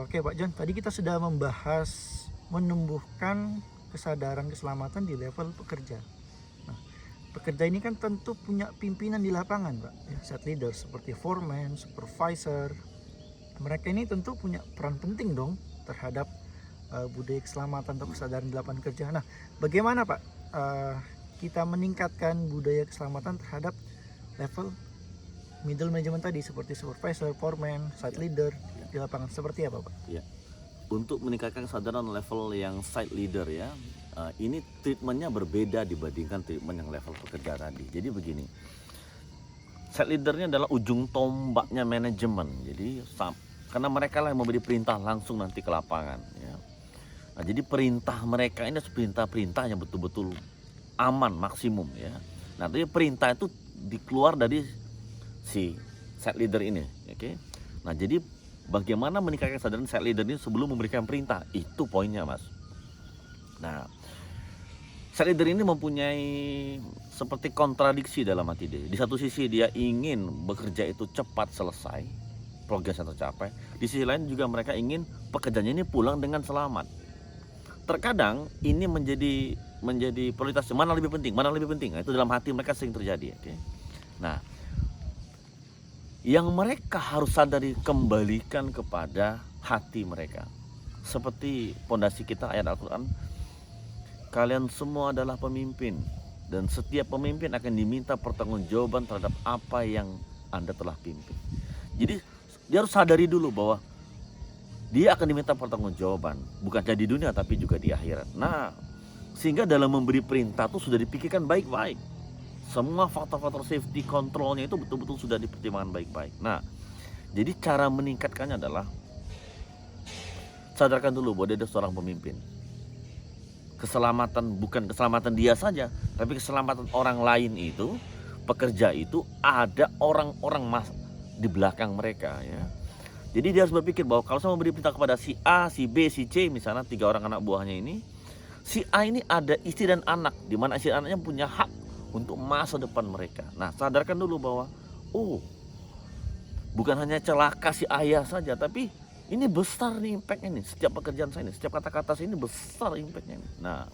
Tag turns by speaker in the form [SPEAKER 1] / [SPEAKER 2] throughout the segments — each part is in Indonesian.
[SPEAKER 1] Oke Pak John, tadi kita sudah membahas menumbuhkan kesadaran keselamatan di level pekerja. Nah, pekerja ini kan tentu punya pimpinan di lapangan Pak, ya, site leader seperti foreman, supervisor. Mereka ini tentu punya peran penting dong terhadap budaya keselamatan atau kesadaran di lapangan kerja. Nah, bagaimana Pak kita meningkatkan budaya keselamatan terhadap level middle management tadi seperti supervisor, foreman, site leader di lapangan, seperti apa Pak?
[SPEAKER 2] Ya, untuk meningkatkan kesadaran level yang site leader ya, ini treatmentnya berbeda dibandingkan treatment yang level pekerja tadi. Jadi begini, site leadernya adalah ujung tombaknya manajemen. Jadi karena mereka lah yang memberi perintah langsung nanti ke lapangan. Ya. Nah, jadi perintah mereka ini perintah-perintah yang betul-betul aman maksimum ya. Nah, jadi perintah itu dikeluar dari si site leader ini, oke? Nah, jadi bagaimana meningkatkan kesadaran site leader ini sebelum memberikan perintah, itu poinnya mas. Nah, site leader ini mempunyai seperti kontradiksi dalam hati dia. Di satu sisi dia ingin bekerja itu cepat selesai, progres yang tercapai. Di sisi lain juga mereka ingin pekerjaannya ini pulang dengan selamat. Terkadang ini menjadi prioritas, mana lebih penting. Nah, itu dalam hati mereka sering terjadi, oke? Nah, yang mereka harus sadari, kembalikan kepada hati mereka. Seperti pondasi kita ayat Al-Quran, kalian semua adalah pemimpin, dan setiap pemimpin akan diminta pertanggungjawaban terhadap apa yang Anda telah pimpin. Jadi dia harus sadari dulu bahwa dia akan diminta pertanggungjawaban, bukan saja di dunia tapi juga di akhirat. Nah, sehingga dalam memberi perintah itu sudah dipikirkan baik-baik. Semua faktor-faktor safety controlnya itu betul-betul sudah dipertimbangkan baik-baik. Nah, jadi cara meningkatkannya adalah sadarkan dulu bahwa dia adalah seorang pemimpin. Keselamatan bukan keselamatan dia saja, tapi keselamatan orang lain itu, pekerja itu ada orang-orang di belakang mereka ya. Jadi dia harus berpikir bahwa kalau saya memberi perintah kepada si A, si B, si C, misalnya 3 orang anak buahnya ini, si A ini ada istri dan anak, di mana istri dan anaknya punya hak untuk masa depan mereka. Nah, sadarkan dulu bahwa bukan hanya celaka si ayah saja, tapi ini besar nih impactnya nih. Setiap pekerjaan saya ini, setiap kata-kata saya ini besar impactnya nih. Nah,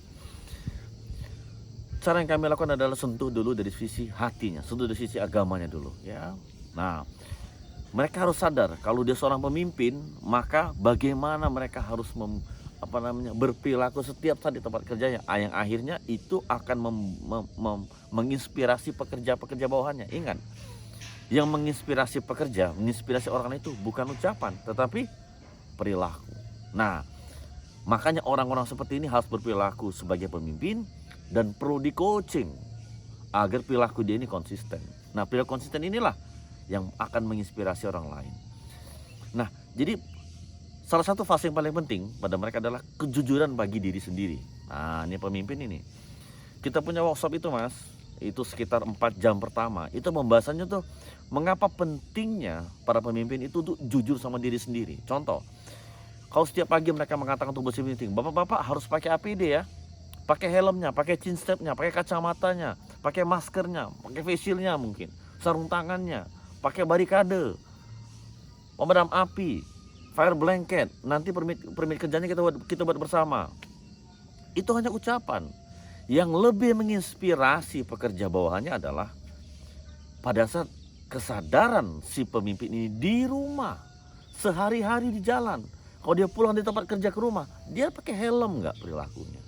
[SPEAKER 2] cara yang kami lakukan adalah sentuh dulu dari sisi hatinya, sentuh dari sisi agamanya dulu ya. Nah, mereka harus sadar kalau dia seorang pemimpin, maka bagaimana mereka harus berperilaku setiap saat di tempat kerjanya, yang akhirnya itu akan menginspirasi pekerja-pekerja bawahannya. Ingat, yang menginspirasi pekerja, menginspirasi orang itu bukan ucapan, tetapi perilaku. Nah, makanya orang-orang seperti ini harus berperilaku sebagai pemimpin dan perlu di coaching agar perilaku dia ini konsisten. Nah, perilaku konsisten inilah yang akan menginspirasi orang lain. Nah, jadi salah satu fase yang paling penting pada mereka adalah kejujuran bagi diri sendiri. Nah, ini pemimpin ini. Kita punya workshop itu mas, itu sekitar 4 jam pertama. Itu pembahasannya tuh mengapa pentingnya para pemimpin itu untuk jujur sama diri sendiri. Contoh, kalau setiap pagi mereka mengatakan untuk bersih meeting, bapak-bapak harus pakai APD ya, pakai helmnya, pakai chin strapnya, pakai kacamatanya, pakai maskernya, pakai face shieldnya mungkin, sarung tangannya, pakai barikade, pemadam api, fire blanket, nanti permit kerjanya kita buat bersama. Itu hanya ucapan. Yang lebih menginspirasi pekerja bawahannya adalah pada saat kesadaran si pemimpin ini di rumah, sehari-hari di jalan. Kalau dia pulang di tempat kerja ke rumah, dia pakai helm nggak perilakunya?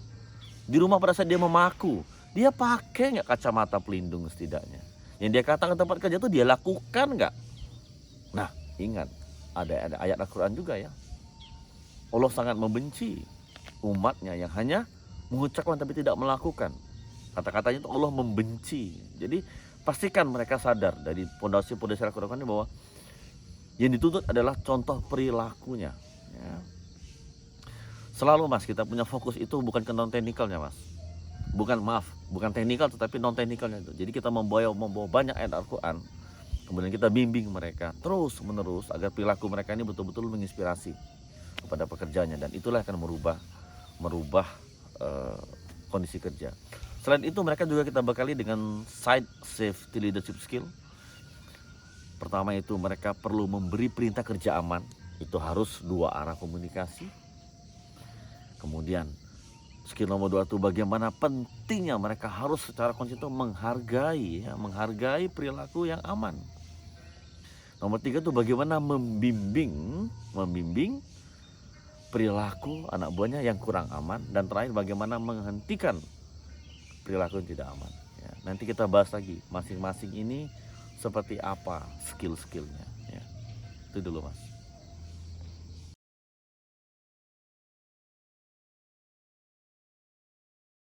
[SPEAKER 2] Di rumah pada saat dia memaku, dia pakai nggak kacamata pelindung setidaknya? Yang dia katakan tempat kerja itu dia lakukan nggak? Nah, ingat, ada ayat Al-Quran juga ya. Allah sangat membenci umatnya yang hanya mengucapkan tapi tidak melakukan. Kata-katanya itu Allah membenci. Jadi pastikan mereka sadar dari pondasi-pondasi Al-Quran ini bahwa yang dituntut adalah contoh perilakunya ya. Selalu mas, kita punya fokus itu bukan ke non-teknikalnya mas. Bukan teknikal tetapi non-teknikalnya itu. Jadi kita membawa banyak ayat Al-Quran, kemudian kita bimbing mereka terus menerus agar perilaku mereka ini betul-betul menginspirasi kepada pekerjanya, dan itulah yang akan merubah kondisi kerja. Selain itu mereka juga kita bekali dengan site safety leadership skill. Pertama itu mereka perlu memberi perintah kerja aman. itu harus dua arah komunikasi. Kemudian skill nomor 2 itu bagaimana pentingnya mereka harus secara konsisten menghargai, ya, menghargai perilaku yang aman. Nomor 3 itu bagaimana membimbing perilaku anak buahnya yang kurang aman. Dan terakhir bagaimana menghentikan perilaku yang tidak aman. Ya, nanti kita bahas lagi masing-masing ini seperti apa skill-skillnya. Ya. Itu dulu Mas.